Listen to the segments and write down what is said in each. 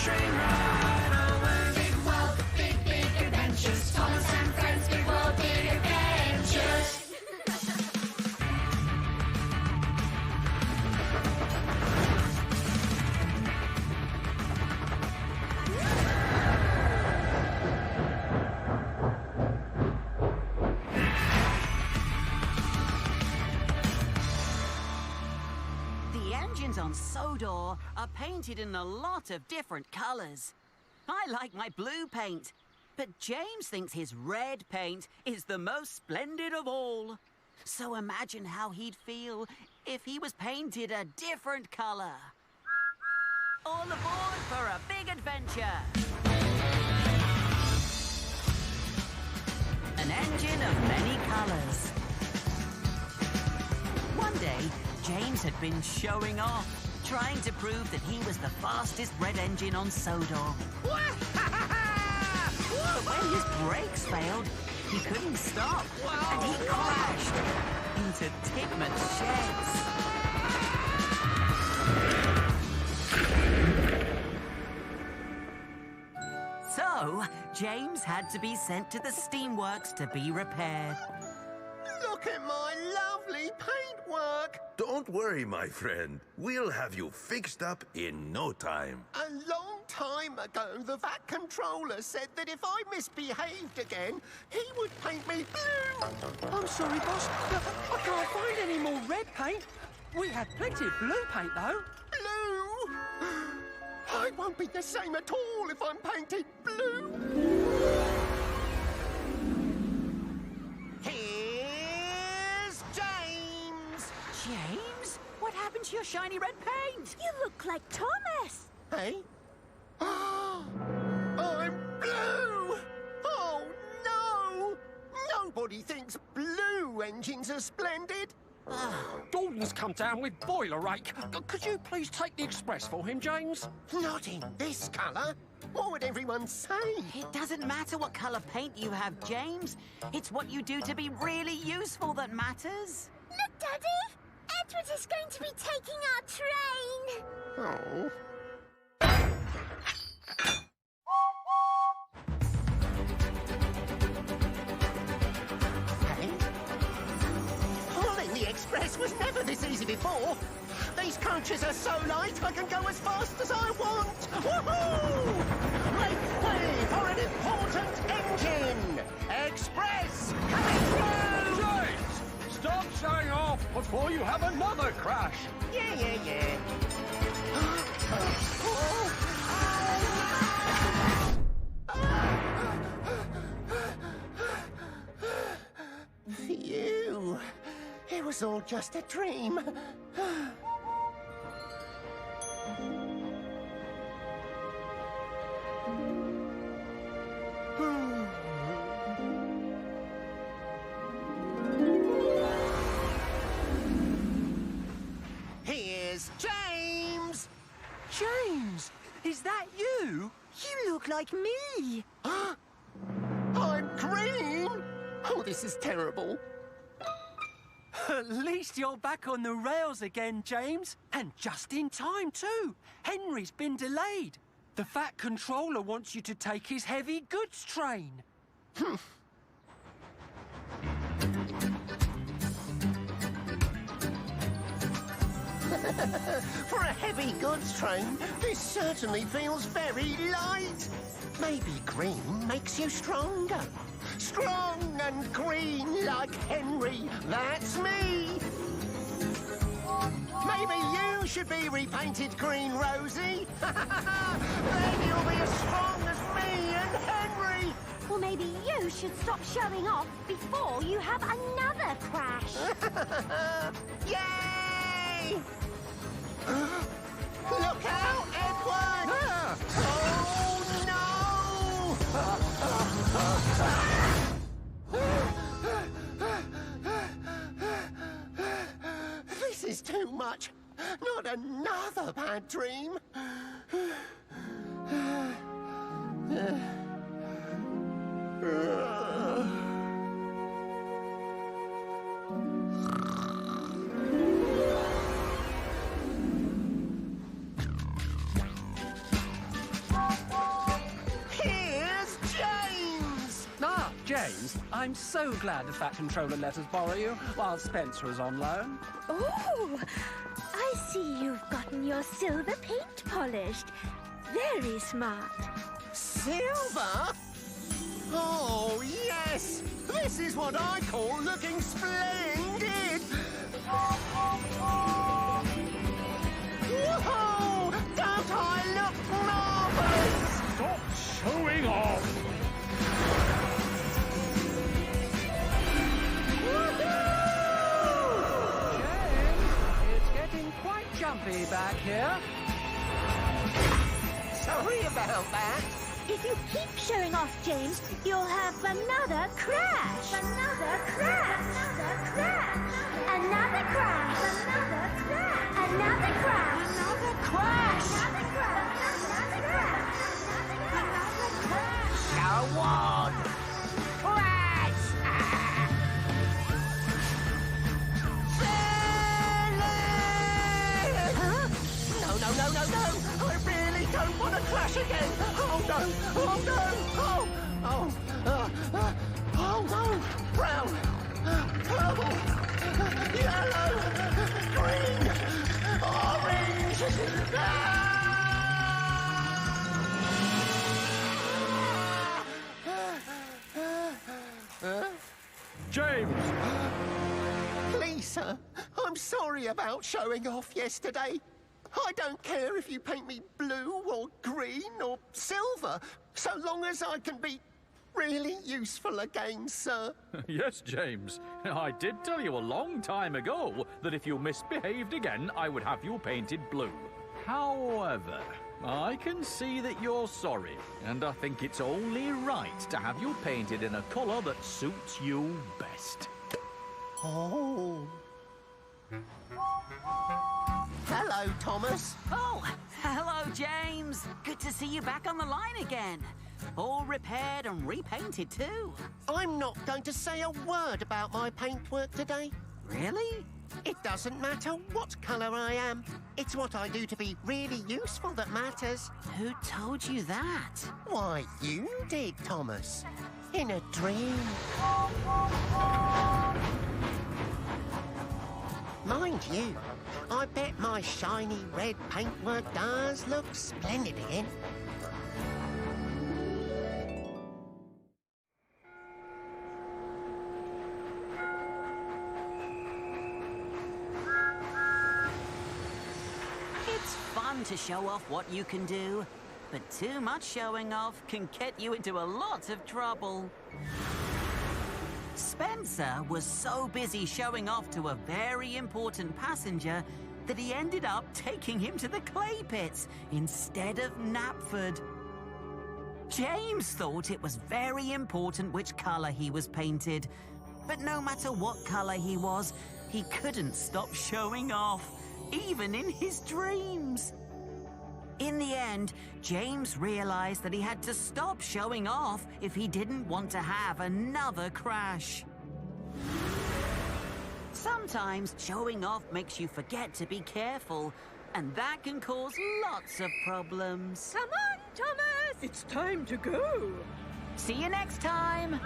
train ride away. Big world, big, big adventures. Thomas and friends, big world, big adventures. The engines on Sodor are painted in a lot of different colours. I like my blue paint, but James thinks his red paint is the most splendid of all. So imagine how he'd feel if he was painted a different colour. All aboard for a big adventure! An engine of many colours. One day, James had been showing off, trying to prove that he was the fastest red engine on Sodor. But when his brakes failed, he couldn't stop, and he crashed into Tigman's sheds. So, James had to be sent to the steamworks to be repaired. Look at my lovely paintwork! Don't worry, my friend. We'll have you fixed up in no time. A long time ago, the VAT controller said that if I misbehaved again, he would paint me blue. I'm sorry, boss, but I can't find any more red paint. We had plenty of blue paint, though. Blue? I won't be the same at all if I'm painted blue. Here's James. James? What happened to your shiny red paint? You look like Thomas. Hey? I'm blue! Oh, no! Nobody thinks blue engines are splendid. Gordon's come down with boiler rake. Could you please take the express for him, James? Not in this colour. What would everyone say? It doesn't matter what colour paint you have, James. It's what you do to be really useful that matters. Look, Daddy! Edward is going to be taking our train. Oh. Hey? Pulling the express was never this easy before. These coaches are so light I can go as fast as I want. Woohoo! Make way for an important engine! Express coming through! James! Stop showing off before you have another crash! Yeah. Phew. It was all just a dream. Here's James! James! Is that you? You look like me. I'm green! Oh, this is terrible. At least you're back on the rails again, James. And just in time, too. Henry's been delayed. The Fat Controller wants you to take his heavy goods train. For a heavy goods train, this certainly feels very light. Maybe green makes you stronger. Strong and green like Henry, that's me. Maybe you should be repainted green, Rosie. Then you'll be as strong as me and Henry. Well, maybe you should stop showing off before you have another crash. Yay! Look out, Edward! Oh, no! This is too much. Not another bad dream. I'm so glad the Fat Controller let us borrow you while Spencer was on loan. Oh, I see you've gotten your silver paint polished. Very smart. Silver? Oh, yes! This is what I call looking splendid! Whoa! Don't I look marvellous? Stop showing off! James, it's getting quite jumpy back here. Sorry about that. If you keep showing off, James, you'll have another crash. Another crash. Another crash. Another crash. Another crash. Another crash. Another crash. Another crash. Another crash. Another crash. Go on! Crash! Philip! Huh? No! I really don't want to crash again! Oh no! Oh no! Brown! Purple! Yellow! Green! Orange! James! Please, sir, I'm sorry about showing off yesterday. I don't care if you paint me blue or green or silver, so long as I can be really useful again, sir. Yes, James. I did tell you a long time ago that if you misbehaved again, I would have you painted blue. However, I can see that you're sorry, and I think it's only right to have you painted in a colour that suits you best. Oh. Hello, Thomas. Oh, hello, James. Good to see you back on the line again. All repaired and repainted, too. I'm not going to say a word about my paintwork today. Really? It doesn't matter what colour I am. It's what I do to be really useful that matters. Who told you that? Why, you did, Thomas. In a dream. Mind you, I bet my shiny red paintwork does look splendid again. It's fun to show off what you can do, but too much showing off can get you into a lot of trouble. Spencer was so busy showing off to a very important passenger that he ended up taking him to the clay pits instead of Knapford. James thought it was very important which colour he was painted, but no matter what colour he was, he couldn't stop showing off, even in his dreams. In the end, James realized that he had to stop showing off if he didn't want to have another crash. Sometimes showing off makes you forget to be careful, and that can cause lots of problems. Come on, Thomas! It's time to go. See you next time!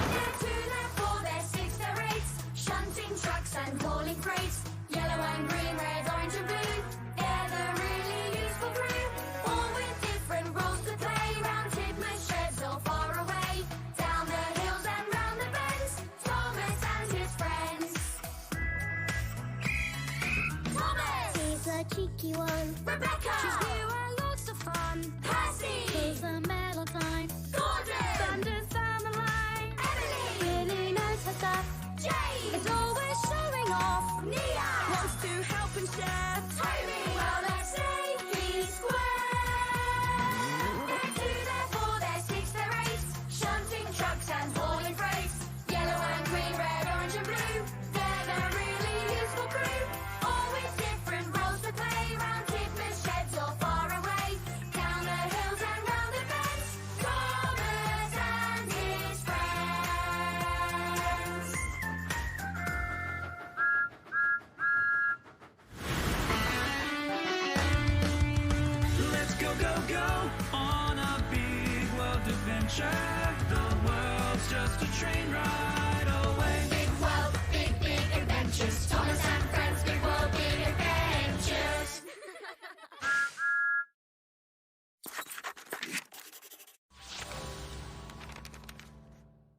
They're 2, they're 4, they're 6, they're 8, shunting trucks and hauling freight. Yellow and green, red, orange and blue. They're the really useful crew, all with different roles to play. Round Tidmouth sheds or far away, down the hills and round the bends. Thomas and his friends. Thomas! He's a cheeky one. Rebecca! She's new and lots of fun. Percy! He's a Melodyne. Gordon! Thunder's down the line. Emily! Really knows her stuff. James! Is always showing off. Nia! Wants to help and share. Toby! Well, let's say he's square. They're 2, they're 4, they're 6, they're 8, shunting trucks and hauling freight. Yellow and green, red, orange and blue. They're the really useful crew, all with different roles to play. Round Tidmouth sheds or far away, down the hills and round the bends. Thomas and his friends. train ride.